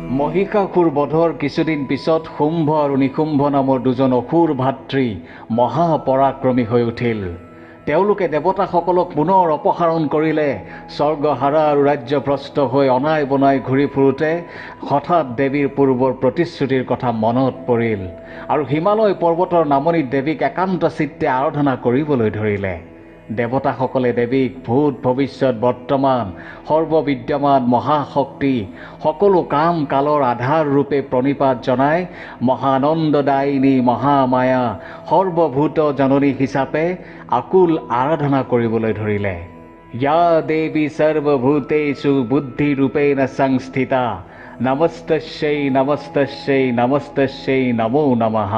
মহিষাসুৰ বধৰ কিছুদিন পিছত শুম্ভ আৰু নিশুম্ভ নামৰ দুজন অসুৰ ভাতৃ মহাপৰাক্ৰমী হৈ উঠিল। তেওঁলোকে দেৱতাসকলক পুনৰ অপসাৰণ কৰিলে। স্বৰ্গহাৰা আৰু ৰাজ্যভ্ৰষ্ট হৈ অনাই বনাই ঘূৰি ফুৰোঁতে হঠাৎ দেৱীৰ পূৰ্বৰ প্ৰতিশ্ৰুতিৰ কথা মনত পৰিল আৰু হিমালয় পৰ্বতৰ নামনিত দেৱীক একান্ত চিত্তে আৰাধনা কৰিবলৈ ধৰিলে। দেৱতাসকলে দেৱীক ভূত ভৱিষ্যত বৰ্তমান সৰ্ববিদ্যমান মহাশক্তি সকলো কাম কালৰ আধাৰ ৰূপে প্ৰণিপাত জনাই মহানন্দদায়িনী মহামায়া সৰ্বভূত জননী হিচাপে আকুল আৰাধনা কৰিবলৈ ধৰিলে। ইয়া দেৱী সৰ্বভূতেষু বুদ্ধিৰূপেণ সংস্থিতা নমস্তস্যৈ নমস্তস্যৈ নমস্তস্যৈ নমো নমঃ।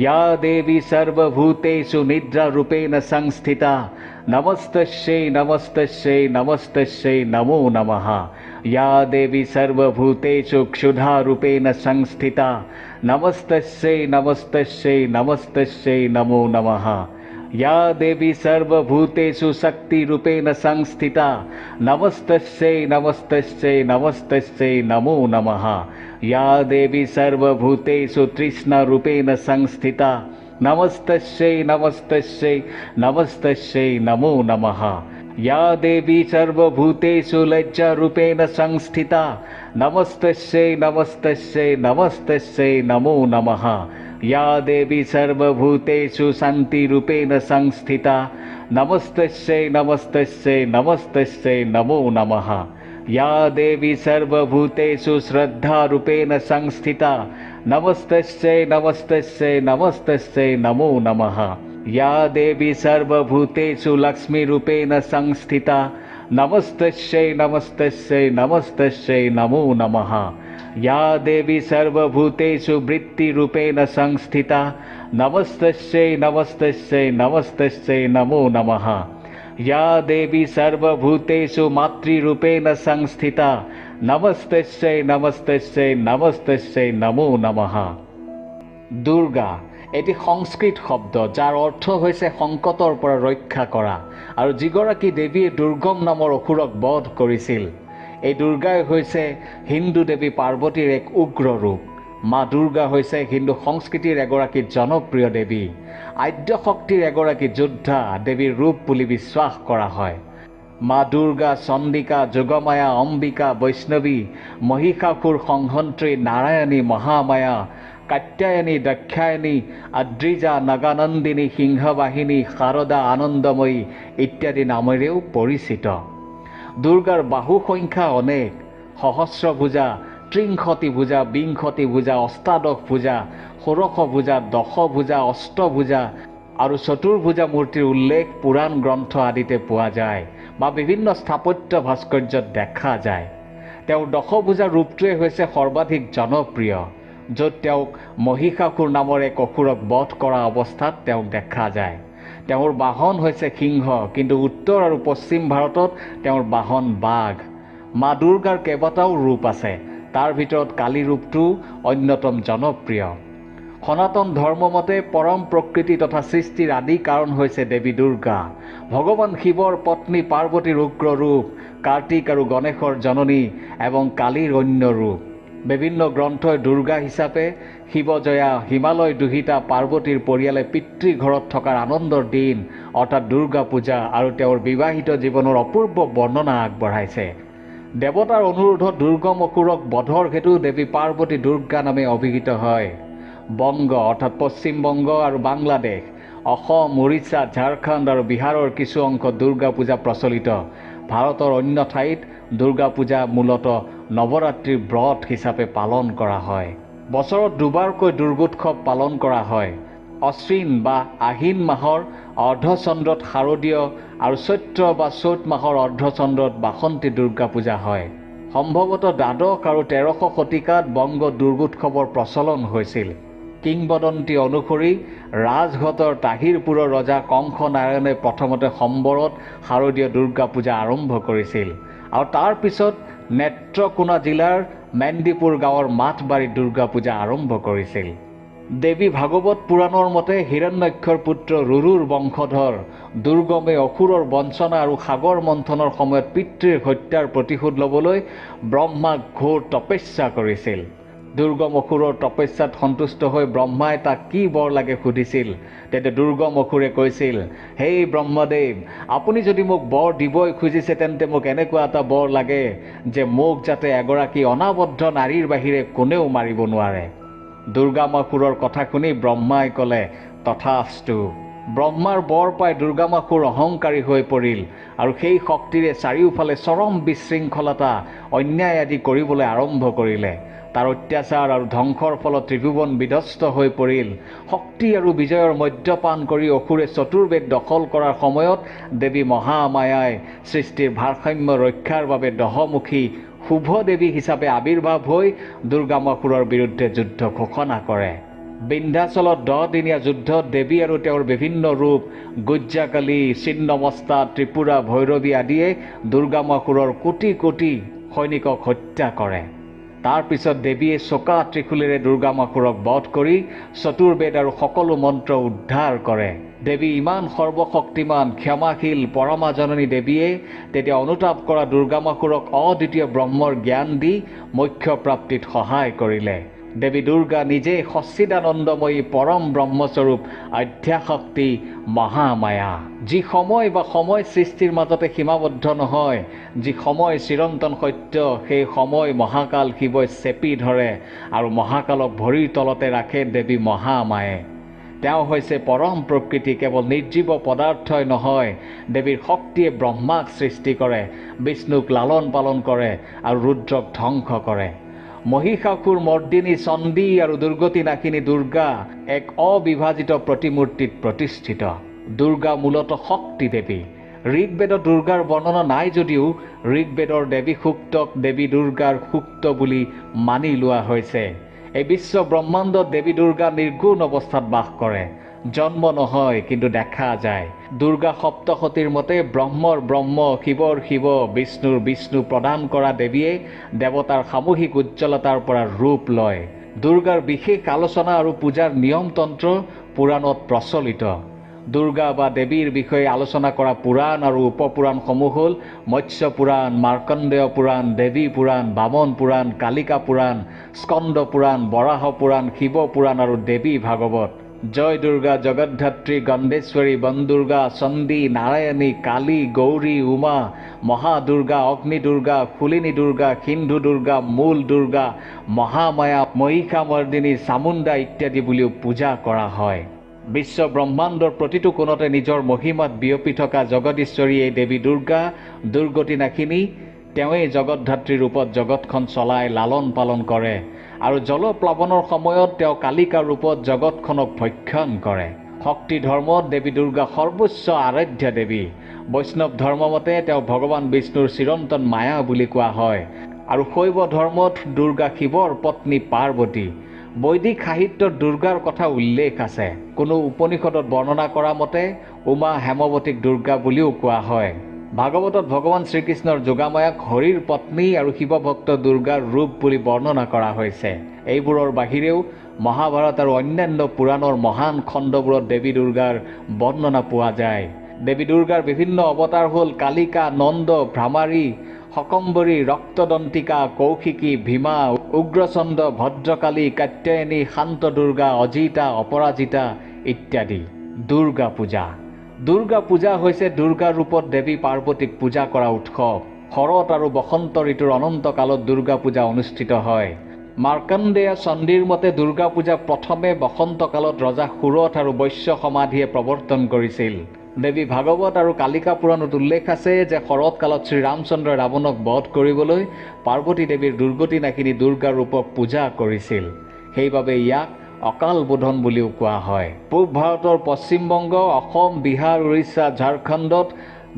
ইয়া দেৱী সৰ্বভূতেষু নিদ্ৰাৰূপেণ সংস্থিতা নমস্তস্যৈ নমস্তস্যৈ নমস্তস্যৈ নমো নমঃ। ইয়া দেৱী সৰ্বভূতেষু ক্ষুধাৰূপেণ সংস্থিতা নমস্তস্যৈ নমস্তস্যৈ নমস্তস্যৈ নমো নমঃ। ইয়া দেৱী সৰ্বভূতেষু শক্তিৰূপেণ সংস্থিতা নমস্তস্যৈ নমস্তস্যৈ নমস্তস্যৈ নমো নমঃ। ইয়া দেৱী সৰ্বভূতেষু তৃষ্ণাৰূপেণ সংস্থিতা নমস্তস্যৈ নমস্তস্যৈ নমস্তস্যৈ নমো নমঃ। ইয়া দেৱী সৰ্বভূতেষু লজ্জাৰূপেণ সংস্থিতা নমস্তস্যৈ নমস্তস্যৈ নমস্তস্যৈ নমো নমঃ। ইয়া দেৱী সৰ্বভূতেষু শান্তিৰূপেণ সংস্থিতা নমস্তস্যৈ নমস্তস্যৈ নমস্তস্যৈ নমো নমঃ। ইয়া দেৱী সৰ্বভূতেষু শ্ৰদ্ধাৰূপেণ সংস্থিতা নমস্তস্যৈ নমস্তস্যৈ নমস্তস্যৈ নমো নমঃ। ইয়া দেৱী সৰ্বভূতেষু লক্ষ্মীৰূপেণ সংস্থিতা নমস্তস্যৈ নমস্তস্যৈ নমস্তস্যৈ নমো নমঃ। ইয়া দেৱী সৰ্বভূতেষু বৃত্তিৰূপেণ সংস্থিতা নমস্তস্যৈ নমস্তস্যৈ নমস্তস্যৈ নমো নমঃ। ইয়া দেৱী সৰ্বভূতেষু মাতৃৰূপেণ সংস্থিতা নমস্তস্যৈ নমস্তস্যৈ নমস্তস্যৈ নমো নমঃ। দুৰ্গা এটি সংস্কৃত শব্দ যাৰ অৰ্থ হৈছে সংকটৰ পৰা ৰক্ষা কৰা, আৰু যিগৰাকী দেৱীয়ে দুৰ্গম নামৰ অসুৰক বধ কৰিছিল। এই দুৰ্গাই হৈছে হিন্দু দেৱী পাৰ্বতীৰ এক উগ্ৰ ৰূপ। মা দুৰ্গা হৈছে হিন্দু সংস্কৃতিৰ এগৰাকী জনপ্ৰিয় দেৱী। আদ্য শক্তিৰ এগৰাকী যোদ্ধা দেৱীৰ ৰূপ বুলি বিশ্বাস কৰা হয়। মা দুৰ্গা চণ্ডিকা, যোগমায়া, অম্বিকা, বৈষ্ণৱী, মহিষাসুৰ সংহন্ত্ৰী, নাৰায়ণী, মহামায়া, কাত্যায়নী, দক্ষায়নী, অদ্ৰিজা, নগানন্দিনী, সিংহবাহিনী, শাৰদা, আনন্দময়ী ইত্যাদি নামেৰেও পৰিচিত। দুৰ্গাৰ বাহু সংখ্যা অনেক। সহস্ৰভুজা, ত্ৰিংশতিভুজা, বিংশতিভুজা, অষ্টাদশভুজা, ষোড়শভুজা, দশভুজা, অষ্টভুজা আৰু চতুৰ্ভুজা মূৰ্তিৰ উল্লেখ পুৰাণ গ্ৰন্থ আদিতে পোৱা যায় বা বিভিন্ন স্থাপত্য ভাস্কৰ্যত দেখা যায়। তেওঁৰ দশভুজা ৰূপটোৱে হৈছে সৰ্বাধিক জনপ্ৰিয়, য'ত তেওঁক মহিষাসুৰ নামৰ এক অসুৰক বধ কৰা অৱস্থাত তেওঁক দেখা যায়। তেওঁৰ বাহন হৈছে সিংহ, কিন্তু উত্তৰ আৰু পশ্চিম ভাৰতত তেওঁৰ বাহন বাঘ। মা দুৰ্গাৰ কেইবাটাও ৰূপ আছে, তাৰ ভিতৰত কালী ৰূপটো অন্যতম জনপ্ৰিয়। সনাতন ধৰ্মমতে পৰম প্ৰকৃতি তথা সৃষ্টিৰ আদি কাৰণ হৈছে দেৱী দুৰ্গা। ভগৱান শিৱৰ পত্নী পাৰ্বতীৰ উগ্ৰ ৰূপ, কাৰ্তিক আৰু গণেশৰ জননী এবং কালীৰ অন্য ৰূপ। বিভিন্ন গ্ৰন্থই দুৰ্গা হিচাপে শিৱজয়া, হিমালয় দুহিতা পাৰ্বতীৰ পৰিয়ালে পিতৃঘৰত থকাৰ আনন্দৰ দিন অৰ্থাৎ দুৰ্গা পূজা আৰু তেওঁৰ বিবাহিত জীৱনৰ অপূৰ্ব বৰ্ণনা আগবঢ়াইছে। দেৱতাৰ অনুৰোধত দুৰ্গম অসুৰক বধৰ হেতু দেৱী পাৰ্বতী দুৰ্গা নামে অভিহিত হয়। বংগ অৰ্থাৎ পশ্চিমবংগ আৰু বাংলাদেশ, অসম, উৰিষ্যা, ঝাৰখণ্ড আৰু বিহাৰৰ কিছু অংশত দুৰ্গা পূজা প্ৰচলিত। ভাৰতৰ অন্য ঠাইত দুৰ্গা পূজা মূলতঃ নৱৰাত্ৰিৰ ব্ৰত হিচাপে পালন কৰা হয়। বছৰত দুবাৰকৈ দুৰ্গোৎসৱ পালন কৰা হয়। অশ্বিন বা আহিন মাহৰ অৰ্ধচন্দ্ৰত শাৰদীয় আৰু চৈত্ৰ বা চৈত মাহৰ অৰ্ধচন্দ্ৰত বাসন্তী দুৰ্গা পূজা হয়। সম্ভৱতঃ দ্বাদশ আৰু 13শ শতিকাত বংগত দুৰ্গোৎসৱৰ প্ৰচলন হৈছিল। কিংবদন্তি অনুসৰি ৰাজঘাটৰ তাহিৰপুৰৰ ৰজা কংস নাৰায়ণে প্ৰথমতে সম্বৰত শাৰদীয় দুৰ্গা পূজা আৰম্ভ কৰিছিল আৰু তাৰ পিছত নেত্ৰকোনা জিলাৰ মেন্দিপুৰ গাঁৱৰ মাথবাৰীত দুৰ্গা পূজা আৰম্ভ কৰিছিল। দেৱী ভাগৱত পুৰাণৰ মতে হিৰণ্যাক্ষৰ পুত্ৰ ৰুৰুৰ বংশধৰ দুৰ্গমে অসুৰৰ বঞ্চনা আৰু সাগৰ মন্থনৰ সময়ত পিতৃৰ হত্যাৰ প্ৰতিশোধ ল'বলৈ ব্ৰহ্মাক ঘোৰ তপস্যা কৰিছিল। দুৰ্গম অসুৰৰ তপস্যাত সন্তুষ্ট হৈ ব্ৰহ্মাই তাক কি বৰ লাগে সুধিছিল। তেতিয়া দুৰ্গম অসুৰে কৈছিল, হে ব্ৰহ্মদেৱ, আপুনি যদি মোক বৰ দিবই খুজিছে তেন্তে মোক এনেকুৱা এটা বৰ লাগে যে মোক যাতে এগৰাকী অনাবদ্ধ নাৰীৰ বাহিৰে কোনেও মাৰিব নোৱাৰে। দুৰ্গামাসুৰৰ কথা শুনি ব্ৰহ্মাই ক'লে, তথাস্তু। ব্ৰহ্মাৰ বৰ পাই দুৰ্গামাসুৰ অহংকাৰী হৈ পৰিল আৰু সেই শক্তিৰে চাৰিওফালে চৰম বিশৃংখলতা অন্যায় আদি কৰিবলৈ আৰম্ভ কৰিলে। তাৰ অত্যাচাৰ আৰু ধ্বংসৰ ফলত ত্ৰিভুৱন বিধ্বস্ত হৈ পৰিল। শক্তি আৰু বিজয়ৰ মদ্যপান কৰি অসুৰে চতুৰ্বেদ দখল কৰাৰ সময়ত দেৱী মহামায়াই সৃষ্টিৰ ভাৰসাম্য ৰক্ষাৰ বাবে দহমুখী শুভ দেৱী হিচাপে আৱিৰ্ভাৱ হৈ দুৰ্গামাসুৰৰ বিৰুদ্ধে যুদ্ধ ঘোষণা কৰে। বিন্ধ্যাচলত 10 দিনীয়া যুদ্ধত দেৱী আৰু তেওঁৰ বিভিন্ন ৰূপ গুজ্জাকালী, ছিন্নমস্তা, ত্ৰিপুৰা, ভৈৰৱী আদিয়ে দুৰ্গামাসুৰৰ কোটি কোটি সৈনিকক হত্যা কৰে। তাৰ পিছত দেৱীয়ে চোকা ত্ৰিশূলেৰে দুৰ্গামাসুৰক বধ কৰি চতুৰ্বেদ আৰু সকলো মন্ত্ৰ উদ্ধাৰ কৰে। দেৱী ইমান সৰ্বশক্তিমান, ক্ষমাশীল, পৰমা জননী দেৱীয়ে তেতিয়া অনুতাপ কৰা দুৰ্গামাসুৰক অদ্বিতীয় ব্ৰহ্মৰ জ্ঞান দি মোক্ষ প্ৰাপ্তিত সহায় কৰিলে। দেৱী দুৰ্গা নিজে সচ্চিদানন্দময়ী পৰম ব্ৰহ্মস্বৰূপ আধ্যাশক্তি মহামায়া, যি সময় বা সময় সৃষ্টিৰ মাজতে সীমাবদ্ধ নহয়, যি সময় চিৰন্তন সত্য, সেই সময় মহাকাল শিৱই চেপি ধৰে আৰু মহাকালক ভৰিৰ তলতে ৰাখে দেৱী মহামায়ে। তেওঁ হৈছে পৰম প্ৰকৃতি। কেৱল নিৰ্জীৱ পদাৰ্থই নহয়, দেৱীৰ শক্তিয়ে ব্ৰহ্মাক সৃষ্টি কৰে, বিষ্ণুক লালন পালন কৰে আৰু ৰুদ্ৰক ধ্বংস কৰে। মহিষাসুৰ মৰ্দিনী চণ্ডী আৰু দুৰ্গতি নাশিনী দুৰ্গা এক অবিভাজিত প্ৰতিমূৰ্তিত প্ৰতিষ্ঠিত। দুৰ্গা মূলতঃ শক্তি দেৱী। ঋগ্বেদত দুৰ্গাৰ বৰ্ণনা নাই যদিও ঋগ্বেদৰ দেৱী সূক্তক দেৱী দুৰ্গাৰ সূক্ত বুলি মানি লোৱা হৈছে। এই বিশ্ব ব্ৰহ্মাণ্ডত দেৱী দুৰ্গা নিৰ্গুণ অৱস্থাত বাস কৰে। জন্ম নহয়, কিন্তু দেখা যায়। দুৰ্গা সপ্তশতীৰ মতে ব্ৰহ্মৰ ব্ৰহ্ম, শিৱৰ শিৱ, বিষ্ণুৰ বিষ্ণু প্ৰদান কৰা দেৱীয়ে দেৱতাৰ সামূহিক উজ্জ্বলতাৰ পৰা ৰূপ লয়। দুৰ্গাৰ বিশেষ আলোচনা আৰু পূজাৰ নিয়মতন্ত্ৰ পুৰাণত প্ৰচলিত। দুৰ্গা বা দেৱীৰ বিষয়ে আলোচনা কৰা পুৰাণ আৰু উপপুৰাণসমূহ হ'ল মৎস্য পুৰাণ, মাৰ্কণ্ডেয় পুৰাণ, দেৱী পুৰাণ, বামন পুৰাণ, কালিকা পুৰাণ, স্কন্দ পুৰাণ, বৰাহ পুৰাণ, শিৱ পুৰাণ আৰু দেৱী ভাগৱত। জয় দুৰ্গা, জগদ্ধাত্ৰী, গণ্ডেশ্বৰী, বনদুৰ্গা, চণ্ডী, নাৰায়ণী, কালী, গৌৰী, উমা, মহাদুৰ্গা, অগ্নি দুৰ্গা, শুলিনী দুৰ্গা, সিন্ধু দুৰ্গা, মূল দুৰ্গা, মহামায়া, মহিষামৰ্দিনী, চামুণ্ডা ইত্যাদি বুলিও পূজা কৰা হয়। বিশ্ব ব্ৰহ্মাণ্ডৰ প্ৰতিটো কোণতে নিজৰ মহিমাত বিয়পি থকা জগদীশ্বৰী এই দেৱী দুৰ্গা, দুৰ্গতি নাশিনী, তেওঁৱেই জগতধাত্ৰী ৰূপত জগতখন চলাই লালন পালন কৰে আৰু জলপ্লাৱনৰ সময়ত তেওঁ কালিকা ৰূপত জগতখনক ভক্ষণ কৰে। শক্তি ধৰ্মত দেৱী দুৰ্গা সৰ্বোচ্চ আৰাধ্যা দেৱী। বৈষ্ণৱ ধৰ্মমতে তেওঁ ভগৱান বিষ্ণুৰ চিৰন্তন মায়া বুলি কোৱা হয় আৰু শৈৱ ধৰ্মত দুৰ্গা শিৱৰ পত্নী পাৰ্বতী। বৈদিক সাহিত্যত দুৰ্গাৰ কথা উল্লেখ আছে। কোনো উপনিষদত বৰ্ণনা কৰা মতে উমা হেমৱতীক দুৰ্গা বুলিও কোৱা হয়। ভাগৱতত ভগৱান শ্ৰীকৃষ্ণৰ যোগামায়াক হৰিৰ পত্নী আৰু শিৱভক্ত দুৰ্গাৰ ৰূপ বুলি বৰ্ণনা কৰা হৈছে। এইবোৰৰ বাহিৰেও মহাভাৰত আৰু অন্যান্য পুৰাণৰ মহান খণ্ডবোৰত দেৱী দুৰ্গাৰ বৰ্ণনা পোৱা যায়। দেৱী দুৰ্গাৰ বিভিন্ন অৱতাৰ হ'ল কালিকা, নন্দ, ভ্ৰামাৰী, শকম্বৰী, ৰক্তদন্তিকা, কৌশিকী, ভীমা, উগ্ৰচণ্ড, ভদ্ৰকালী, কাত্যায়নী, শান্ত দুৰ্গা, অজিতা, অপৰাজিতা ইত্যাদি। দুৰ্গা পূজা। দুৰ্গা পূজা হৈছে দুৰ্গা ৰূপত দেৱী পাৰ্বতীক পূজা কৰা উৎসৱ। শৰৎ আৰু বসন্ত ঋতুৰ অনন্তকালত দুৰ্গা পূজা অনুষ্ঠিত হয়। মাৰ্কণ্ডেয় চণ্ডীৰ মতে দুৰ্গা পূজা প্ৰথমে বসন্তকালত ৰজা সুৰথ আৰু বৈশ্য সমাধিয়ে প্ৰৱৰ্তন কৰিছিল। দেৱী ভাগৱত আৰু কালিকা পুৰাণত উল্লেখ আছে যে শৰৎকালত শ্ৰীৰামচন্দ্ৰই ৰাৱণক বধ কৰিবলৈ পাৰ্বতী দেৱীৰ দুৰ্গতি নাশিনী দুৰ্গা ৰূপক পূজা কৰিছিল। সেইবাবে ইয়াক অকাল বোধন বুলিও কোৱা হয়। পূব ভাৰতৰ পশ্চিমবংগ, অসম, বিহাৰ, উৰিষ্যা, ঝাৰখণ্ডত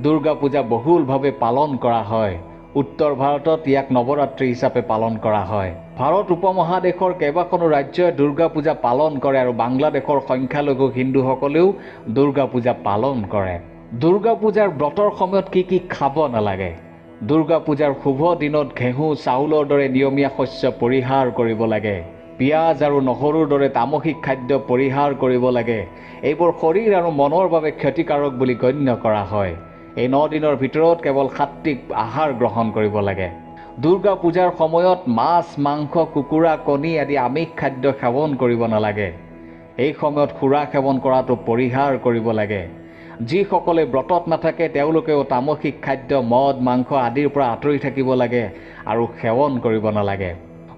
দুৰ্গা পূজা বহুলভাৱে পালন কৰা হয়। উত্তৰ ভাৰতত ইয়াক নৱৰাত্ৰি হিচাপে পালন কৰা হয়। ভাৰত উপমহাদেশৰ কেইবাখনো ৰাজ্যই দুৰ্গা পূজা পালন কৰে আৰু বাংলাদেশৰ সংখ্যালঘু হিন্দুসকলেও দুৰ্গা পূজা পালন কৰে। দুৰ্গা পূজাৰ ব্ৰতৰ সময়ত কি খাব নালাগে? দুৰ্গা পূজাৰ শুভ দিনত ঘেঁহু, চাউলৰ দৰে নিয়মীয়া শস্য পৰিহাৰ কৰিব লাগে। পিঁয়াজ আৰু নহৰুৰ দৰে তামসিক খাদ্য পৰিহাৰ কৰিব লাগে। এইবোৰ শৰীৰ আৰু মনৰ বাবে ক্ষতিকাৰক বুলি গণ্য কৰা হয়। এই 9 দিনৰ ভিতৰত কেৱল সাত্বিক আহাৰ গ্ৰহণ কৰিব লাগে। দুৰ্গা পূজাৰ সময়ত মাছ, মাংস, কুকুৰা, কণী আদি আমিষ খাদ্য সেৱন কৰিব নালাগে। এই সময়ত সুৰা সেৱন কৰাটো পৰিহাৰ কৰিব লাগে। যিসকলে ব্ৰতত নাথাকে তেওঁলোকেও তামসিক খাদ্য, মদ, মাংস আদিৰ পৰা আঁতৰি থাকিব লাগে আৰু সেৱন কৰিব নালাগে।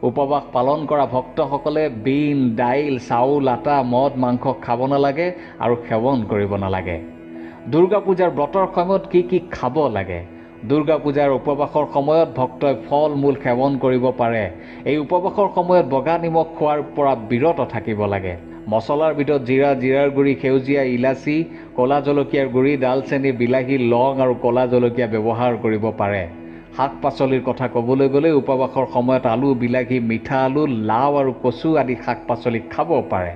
উপবাস পালন কৰা ভক্তসকলে বিন, দাইল, চাউল, আটা, মদ, মাংস খাব নালাগে আৰু সেৱন কৰিব নালাগে। দুৰ্গা পূজাৰ ব্ৰতৰ সময়ত কি খাব লাগে? দুৰ্গা পূজাৰ উপবাসৰ সময়ত ভক্তই ফল মূল সেৱন কৰিব পাৰে। এই উপবাসৰ সময়ত বগা নিমখ খোৱাৰ পৰা বিৰত থাকিব লাগে। মছলাৰ ভিতৰত জিৰা, জিৰাৰ গুড়ি, সেউজীয়া ইলাচি, ক'লা জলকীয়াৰ গুড়ি, ডালচেনি, বিলাহী, লং আৰু ক'লা জলকীয়া ব্যৱহাৰ কৰিব পাৰে। শাক পাচলিৰ কথা ক'বলৈ গ'লে উপবাসৰ সময়ত আলু, বিলাহী, মিঠা আলু, লাও আৰু কচু আদি শাক পাচলি খাব পাৰে।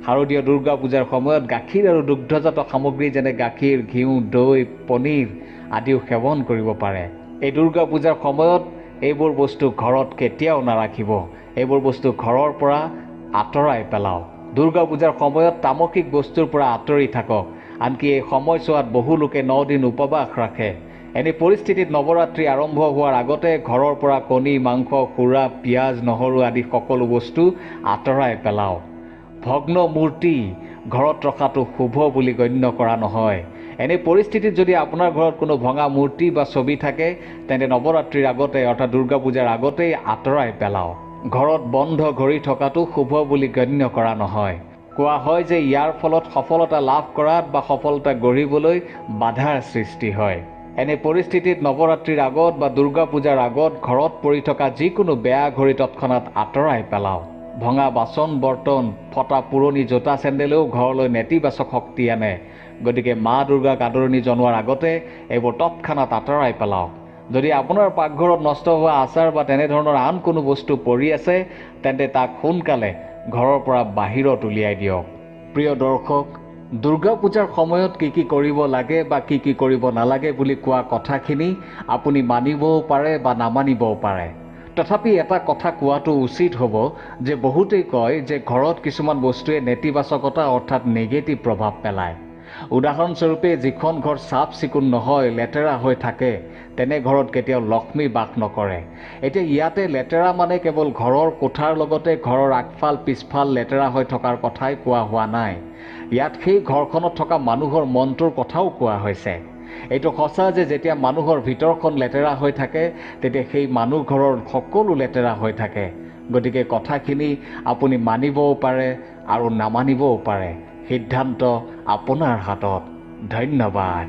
শাৰদীয় দুৰ্গা পূজাৰ সময়ত গাখীৰ আৰু দুগ্ধজাত সামগ্ৰী যেনে গাখীৰ, ঘিউ, দৈ, পনীৰ আদিও সেৱন কৰিব পাৰে। এই দুৰ্গা পূজাৰ সময়ত এইবোৰ বস্তু ঘৰত কেতিয়াও নাৰাখিব। এইবোৰ বস্তু ঘৰৰ পৰা আঁতৰাই পেলাওক। দুৰ্গা পূজাৰ সময়ত তামসিক বস্তুৰ পৰা আঁতৰি থাকক। আনকি এই সময়ছোৱাত বহু লোকে 9 দিন উপবাস ৰাখে। এনে পৰিস্থিতিত নৱৰাত্ৰি আৰম্ভ হোৱাৰ আগতে ঘৰৰ পৰা কণী, মাংস, সুৰা, পিঁয়াজ, নহৰু আদি সকলো বস্তু আঁতৰাই পেলাওক। ভগ্ন মূৰ্তি ঘৰত ৰখাটো শুভ বুলি গণ্য কৰা নহয়। এনে পৰিস্থিতিত যদি আপোনাৰ ঘৰত কোনো ভঙা মূৰ্তি বা ছবি থাকে তেন্তে নৱৰাত্ৰিৰ আগতে অৰ্থাৎ দুৰ্গা পূজাৰ আগতেই আঁতৰাই পেলাওক। ঘৰত বন্ধ ঘড়ী থকাটো শুভ বুলি গণ্য কৰা নহয়। কোৱা হয় যে ইয়াৰ ফলত সফলতা লাভ কৰাত বা সফলতা গঢ়িবলৈ বাধাৰ সৃষ্টি হয়। এনে পৰিস্থিতিত নৱৰাত্ৰিৰ আগত বা দুৰ্গা পূজাৰ আগত ঘৰত পৰি থকা যিকোনো বেয়া ঘড়ী তৎক্ষণাত আঁতৰাই পেলাওক। ভঙা বাচন বৰ্তন, ফটা পুৰণি জোতা চেণ্ডেলেও ঘৰলৈ নেতিবাচক শক্তি আনে। গতিকে মা দুৰ্গাক আদৰণি জনোৱাৰ আগতে এইবোৰ তৎক্ষণাত আঁতৰাই পেলাওক। যদি আপোনাৰ পাকঘৰত নষ্ট হোৱা আচাৰ বা তেনেধৰণৰ আন কোনো বস্তু পৰি আছে তেন্তে তাক সোনকালে ঘৰৰ পৰা বাহিৰত উলিয়াই দিয়ক। প্ৰিয় দৰ্শক, দুৰ্গা পূজাৰ সময়ত কি কৰিব লাগে বা কি কৰিব নালাগে বুলি কোৱা কথাখিনি আপুনি মানিবও পাৰে বা নামানিবও পাৰে। তথাপি এটা কথা কোৱাটো উচিত হ'ব যে বহুতেই কয় যে ঘৰত কিছুমান বস্তুৱে নেতিবাচকতা অৰ্থাৎ নেগেটিভ প্ৰভাৱ পেলায়। উদাহৰণস্বৰূপে যিখন ঘৰ চাফ চিকুণ নহয়, লেতেৰা হৈ থাকে, তেনে ঘৰত কেতিয়াও লক্ষ্মী বাস নকৰে। এতিয়া ইয়াতে লেতেৰা মানে কেৱল ঘৰৰ কোঠাৰ লগতে ঘৰৰ আগফাল পিছফাল লেতেৰা হৈ থকাৰ কথাই কোৱা হোৱা নাই। ইয়াত সেই ঘৰখনত থকা মানুহৰ মনটোৰ কথাও কোৱা হৈছে। এইটো সঁচা যে যেতিয়া মানুহৰ ভিতৰখন লেতেৰা হৈ থাকে তেতিয়া সেই মানুহ ঘৰৰ সকলো লেতেৰা হৈ থাকে। গতিকে কথাখিনি আপুনি মানিবও পাৰে আৰু নামানিবও পাৰে। সিদ্ধান্ত আপোনাৰ হাতত। ধন্যবাদ।